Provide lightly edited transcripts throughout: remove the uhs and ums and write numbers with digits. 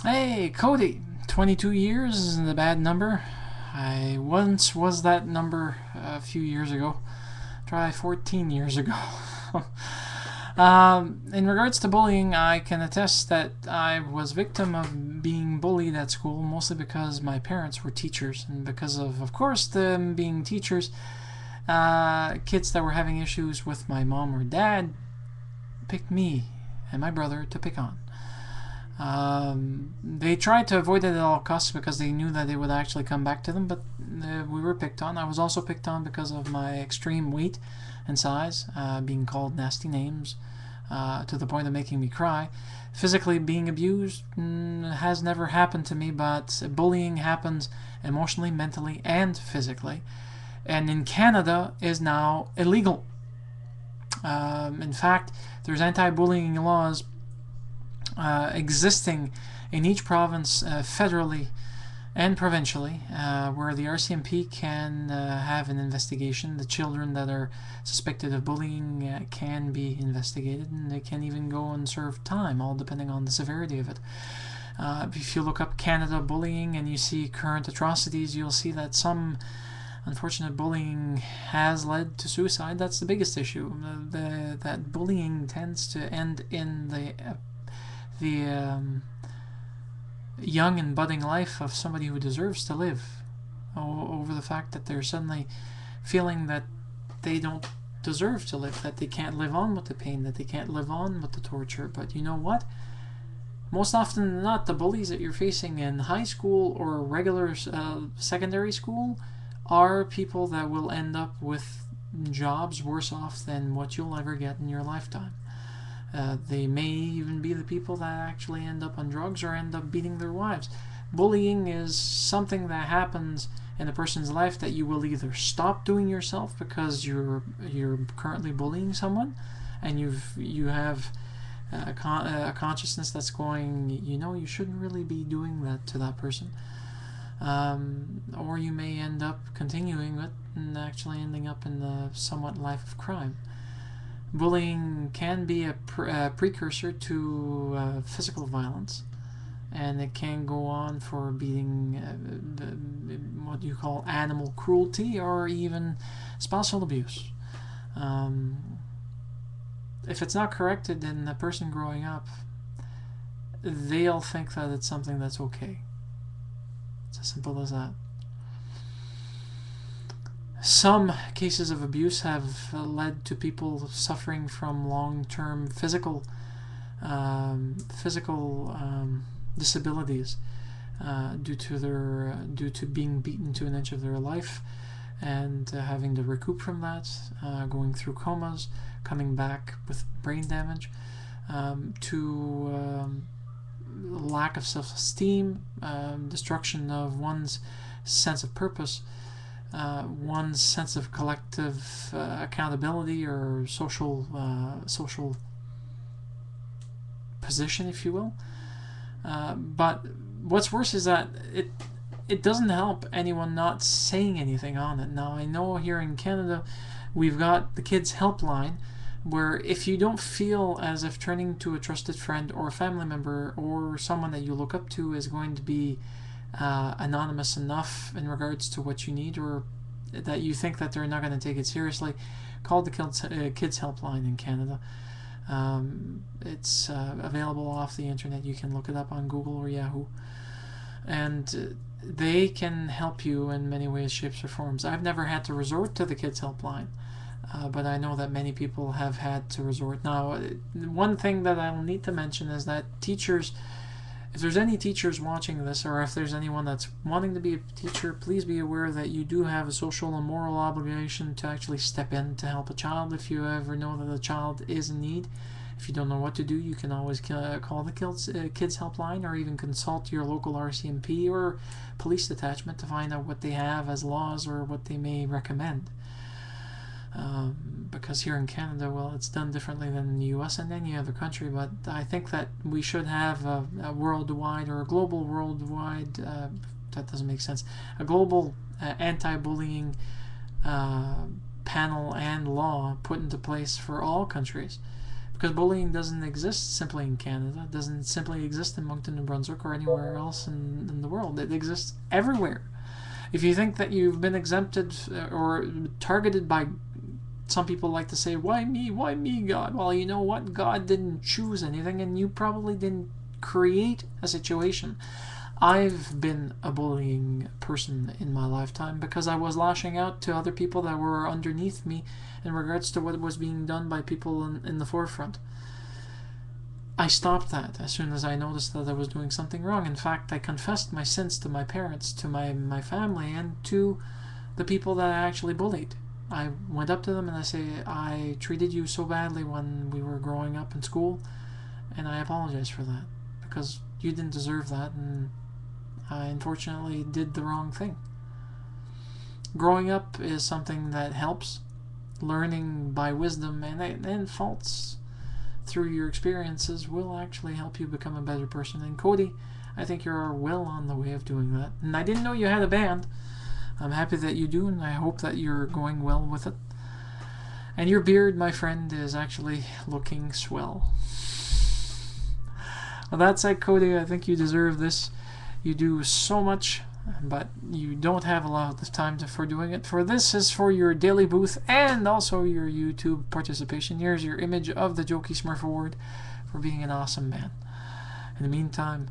Hey, Cody. 22 years isn't a bad number. I once was that number a few years ago. Try 14 years ago. In regards to bullying, I can attest that I was victim of being bullied at school, mostly because my parents were teachers, and because of course, them being teachers, kids that were having issues with my mom or dad picked me and my brother to pick on. They tried to avoid it at all costs because they knew that it would actually come back to them, but we were picked on. I was also picked on because of my extreme weight and size, being called nasty names to the point of making me cry. Physically being abused has never happened to me, but bullying happens emotionally, mentally, and physically. And in Canada is now illegal. In fact, there's anti-bullying laws existing in each province federally and provincially, where the RCMP can have an investigation. The children that are suspected of bullying can be investigated, and they can even go and serve time, all depending on the severity of it. If you look up Canada bullying and you see current atrocities, you'll see that some unfortunate bullying has led to suicide. That's the biggest issue. That bullying tends to end in the young and budding life of somebody who deserves to live, over the fact that they're suddenly feeling that they don't deserve to live, that they can't live on with the pain, that they can't live on with the torture. But you know what? Most often than not, the bullies that you're facing in high school or regular secondary school are people that will end up with jobs worse off than what you'll ever get in your lifetime. They may even be the people that actually end up on drugs or end up beating their wives. Bullying is something that happens in a person's life that you will either stop doing yourself because you're currently bullying someone, and you have a consciousness that's going, you shouldn't really be doing that to that person. Or you may end up continuing it and actually ending up in the somewhat life of crime. Bullying can be a precursor to physical violence, and it can go on for being what you call animal cruelty or even spousal abuse. If it's not corrected in the person growing up, they'll think that it's something that's okay. It's as simple as that. Some cases of abuse have led to people suffering from long-term physical disabilities due to being beaten to an inch of their life, and having to recoup from that, going through comas, coming back with brain damage, to lack of self-esteem, destruction of one's sense of purpose, one's sense of collective accountability or social position, if you will. But what's worse is that it doesn't help anyone not saying anything on it. Now, I know here in Canada we've got the Kids Helpline, where if you don't feel as if turning to a trusted friend or a family member or someone that you look up to is going to be anonymous enough in regards to what you need, or that you think that they're not going to take it seriously, call the Kids Helpline in Canada. It's available off the internet. You can look it up on Google or Yahoo, and they can help you in many ways, shapes, or forms. I've never had to resort to the Kids Helpline, but I know that many people have had to resort. Now, one thing that I'll need to mention is that teachers, if there's any teachers watching this, or if there's anyone that's wanting to be a teacher, please be aware that you do have a social and moral obligation to actually step in to help a child if you ever know that a child is in need. If you don't know what to do, you can always call the Kids Helpline, or even consult your local RCMP or police detachment to find out what they have as laws or what they may recommend. Because here in Canada, well, it's done differently than in the US and any other country, but I think that we should have a worldwide or a global worldwide, that doesn't make sense, a global anti-bullying panel and law put into place for all countries. Because bullying doesn't exist simply in Canada. It doesn't simply exist in Moncton, New Brunswick, or anywhere else in the world. It exists everywhere. If you think that you've been exempted or targeted by, some people like to say, why me? Why me, God? Well, you know what? God didn't choose anything, and you probably didn't create a situation. I've been a bullying person in my lifetime because I was lashing out to other people that were underneath me in regards to what was being done by people in the forefront. I stopped that as soon as I noticed that I was doing something wrong. In fact, I confessed my sins to my parents, to my family, and to the people that I actually bullied. I went up to them and I say, I treated you so badly when we were growing up in school, and I apologize for that, because you didn't deserve that, and I unfortunately did the wrong thing. Growing up is something that helps. Learning by wisdom and faults through your experiences will actually help you become a better person. And Cody, I think you're well on the way of doing that. And I didn't know you had a band. I'm happy that you do, and I hope that you're going well with it. And your beard, my friend, is actually looking swell. Well, that said, Cody, I think you deserve this. You do so much, but you don't have a lot of time for doing it. For this is for your daily booth and also your YouTube participation. Here's your image of the Jokey Smurf Award for being an awesome man. In the meantime,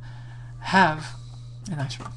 have a nice one.